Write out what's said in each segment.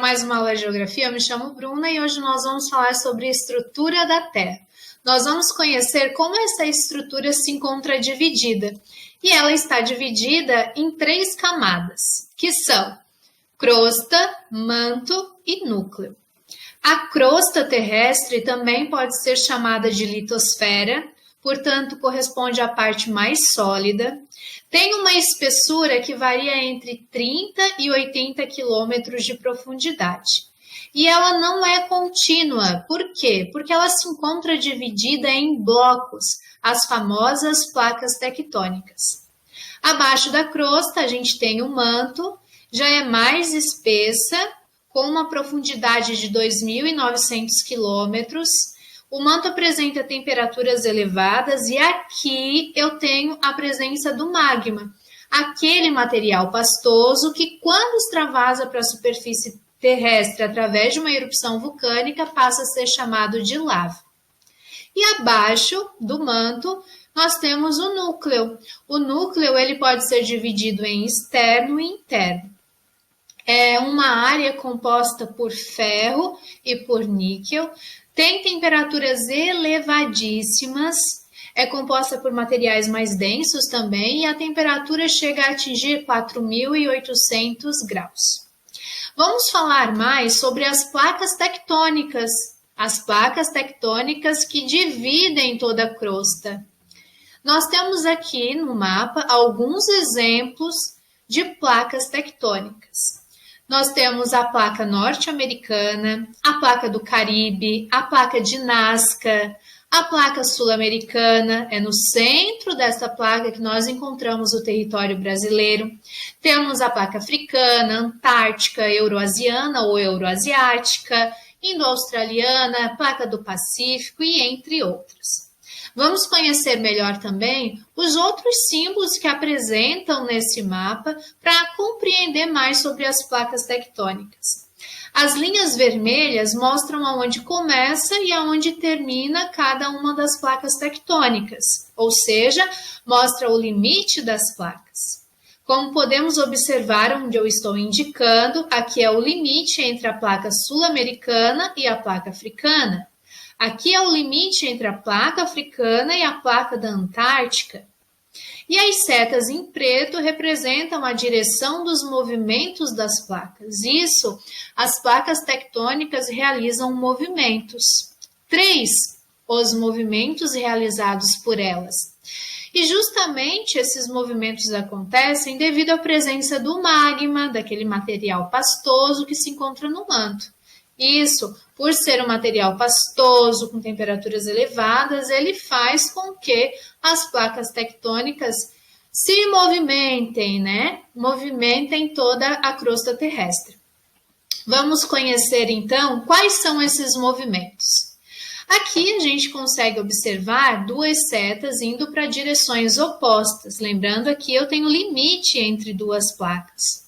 mais uma aula de geografia. Eu me chamo Bruna e hoje nós vamos falar sobre a estrutura da Terra. Nós vamos conhecer como essa estrutura se encontra dividida. E ela está dividida em 3 camadas, que são crosta, manto e núcleo. A crosta terrestre também pode ser chamada de litosfera, portanto, corresponde à parte mais sólida. Tem uma espessura que varia entre 30 e 80 quilômetros de profundidade. E ela não é contínua. Por quê? Porque ela se encontra dividida em blocos, as famosas placas tectônicas. Abaixo da crosta, a gente tem o manto, já é mais espessa, com uma profundidade de 2.900 quilômetros. O manto apresenta temperaturas elevadas e aqui eu tenho a presença do magma, aquele material pastoso que, quando extravasa para a superfície terrestre através de uma erupção vulcânica, passa a ser chamado de lava. E abaixo do manto, nós temos o núcleo. O núcleo ele pode ser dividido em externo e interno. É uma área composta por ferro e por níquel, tem temperaturas elevadíssimas, é composta por materiais mais densos também e a temperatura chega a atingir 4.800 graus. Vamos falar mais sobre as placas tectônicas que dividem toda a crosta. Nós temos aqui no mapa alguns exemplos de placas tectônicas. Nós temos a placa norte-americana, a placa do Caribe, a placa de Nazca, a placa sul-americana. É no centro dessa placa que nós encontramos o território brasileiro. Temos a placa africana, antártica, euroasiana ou euroasiática, indo-australiana, placa do Pacífico e entre outras. Vamos conhecer melhor também os outros símbolos que apresentam nesse mapa para compreender mais sobre as placas tectônicas. As linhas vermelhas mostram aonde começa e aonde termina cada uma das placas tectônicas, ou seja, mostra o limite das placas. Como podemos observar onde eu estou indicando, aqui é o limite entre a placa sul-americana e a placa africana. Aqui é o limite entre a placa africana e a placa da Antártica. E as setas em preto representam a direção dos movimentos das placas. Isso, as placas tectônicas realizam movimentos. 3, os movimentos realizados por elas. E justamente esses movimentos acontecem devido à presença do magma, daquele material pastoso que se encontra no manto. Isso, por ser um material pastoso, com temperaturas elevadas, ele faz com que as placas tectônicas se movimentem, né? Movimentem toda a crosta terrestre. Vamos conhecer, então, quais são esses movimentos. Aqui a gente consegue observar 2 setas indo para direções opostas. Lembrando aqui, eu tenho limite entre 2 placas.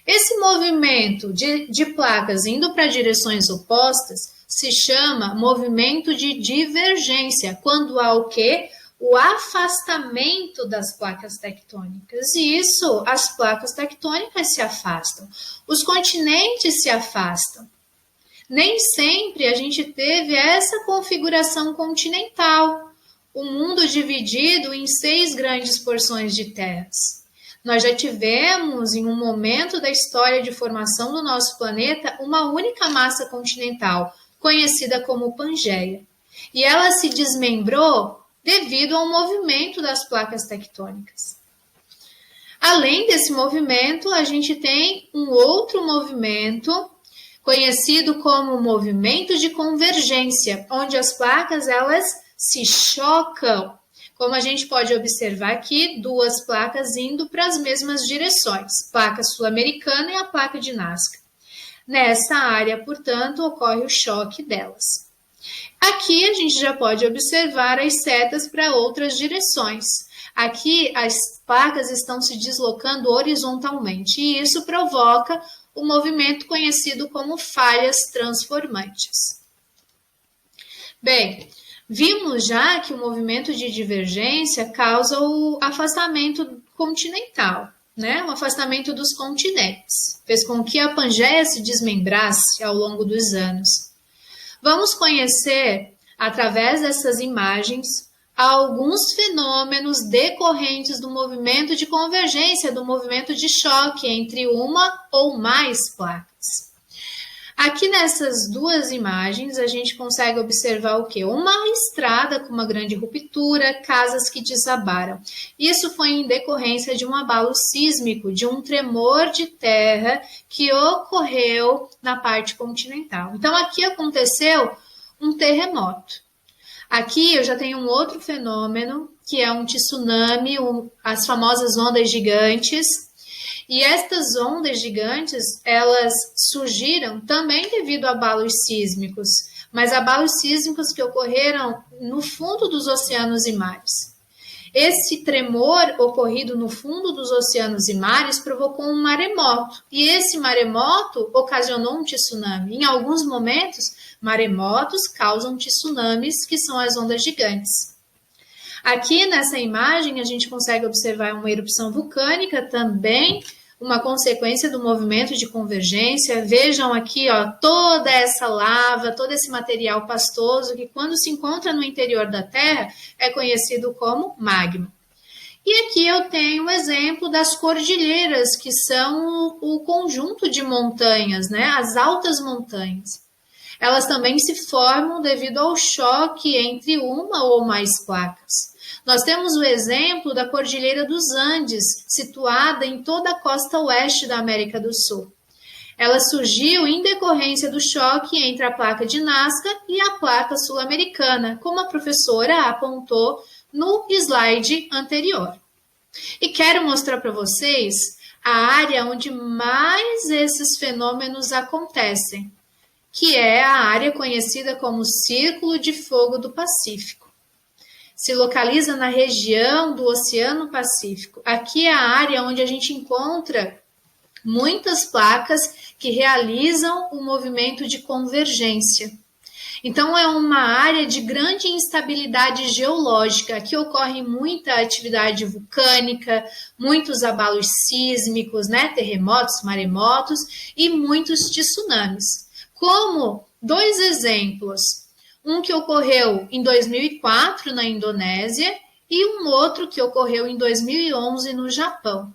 Esse movimento de placas indo para direções opostas se chama movimento de divergência, quando há o quê? O afastamento das placas tectônicas. E isso, as placas tectônicas se afastam, os continentes se afastam. Nem sempre a gente teve essa configuração continental, o mundo dividido em 6 grandes porções de terras. Nós já tivemos, em um momento da história de formação do nosso planeta, uma única massa continental, conhecida como Pangeia. E ela se desmembrou devido ao movimento das placas tectônicas. Além desse movimento, a gente tem um outro movimento, conhecido como movimento de convergência, onde as placas elas se chocam. Como a gente pode observar aqui, 2 placas indo para as mesmas direções, placa sul-americana e a placa de Nazca. Nessa área, portanto, ocorre o choque delas. Aqui a gente já pode observar as setas para outras direções. Aqui as placas estão se deslocando horizontalmente e isso provoca o movimento conhecido como falhas transformantes. Bem, vimos já que o movimento de divergência causa o afastamento continental. né, o afastamento dos continentes, fez com que a Pangeia se desmembrasse ao longo dos anos. Vamos conhecer, através dessas imagens, alguns fenômenos decorrentes do movimento de convergência, do movimento de choque entre uma ou mais placas. Aqui nessas duas imagens, a gente consegue observar o quê? Uma estrada com uma grande ruptura, casas que desabaram. Isso foi em decorrência de um abalo sísmico, de um tremor de terra que ocorreu na parte continental. Então, aqui aconteceu um terremoto. Aqui eu já tenho um outro fenômeno, que é um tsunami, as famosas ondas gigantes. E estas ondas gigantes, elas surgiram também devido a abalos sísmicos, mas abalos sísmicos que ocorreram no fundo dos oceanos e mares. Esse tremor ocorrido no fundo dos oceanos e mares provocou um maremoto, e esse maremoto ocasionou um tsunami. Em alguns momentos, maremotos causam tsunamis, que são as ondas gigantes. Aqui nessa imagem a gente consegue observar uma erupção vulcânica também, uma consequência do movimento de convergência. Vejam aqui, ó, toda essa lava, todo esse material pastoso que quando se encontra no interior da Terra é conhecido como magma. E aqui eu tenho um exemplo das cordilheiras, que são o conjunto de montanhas, né, as altas montanhas. Elas também se formam devido ao choque entre uma ou mais placas. Nós temos o exemplo da Cordilheira dos Andes, situada em toda a costa oeste da América do Sul. Ela surgiu em decorrência do choque entre a placa de Nazca e a placa sul-americana, como a professora apontou no slide anterior. E quero mostrar para vocês a área onde mais esses fenômenos acontecem, que é a área conhecida como Círculo de Fogo do Pacífico. Se localiza na região do Oceano Pacífico. Aqui é a área onde a gente encontra muitas placas que realizam o movimento de convergência. Então, é uma área de grande instabilidade geológica. Aqui ocorre muita atividade vulcânica, muitos abalos sísmicos, né? Terremotos, maremotos e muitos tsunamis. Como dois exemplos. Um que ocorreu em 2004 na Indonésia e um outro que ocorreu em 2011 no Japão.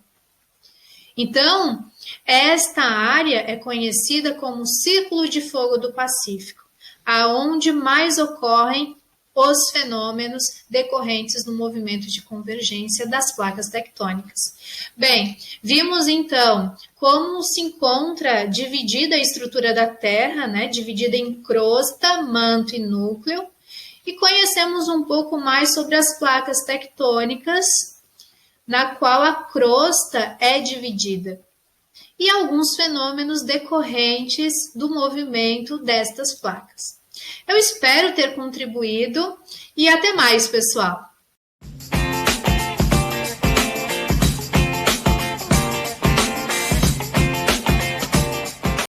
Então, esta área é conhecida como Círculo de Fogo do Pacífico, aonde mais ocorrem os fenômenos decorrentes do movimento de convergência das placas tectônicas. Bem, vimos então como se encontra dividida a estrutura da Terra, né, dividida em crosta, manto e núcleo, e conhecemos um pouco mais sobre as placas tectônicas, na qual a crosta é dividida, e alguns fenômenos decorrentes do movimento destas placas. Eu espero ter contribuído e até mais, pessoal!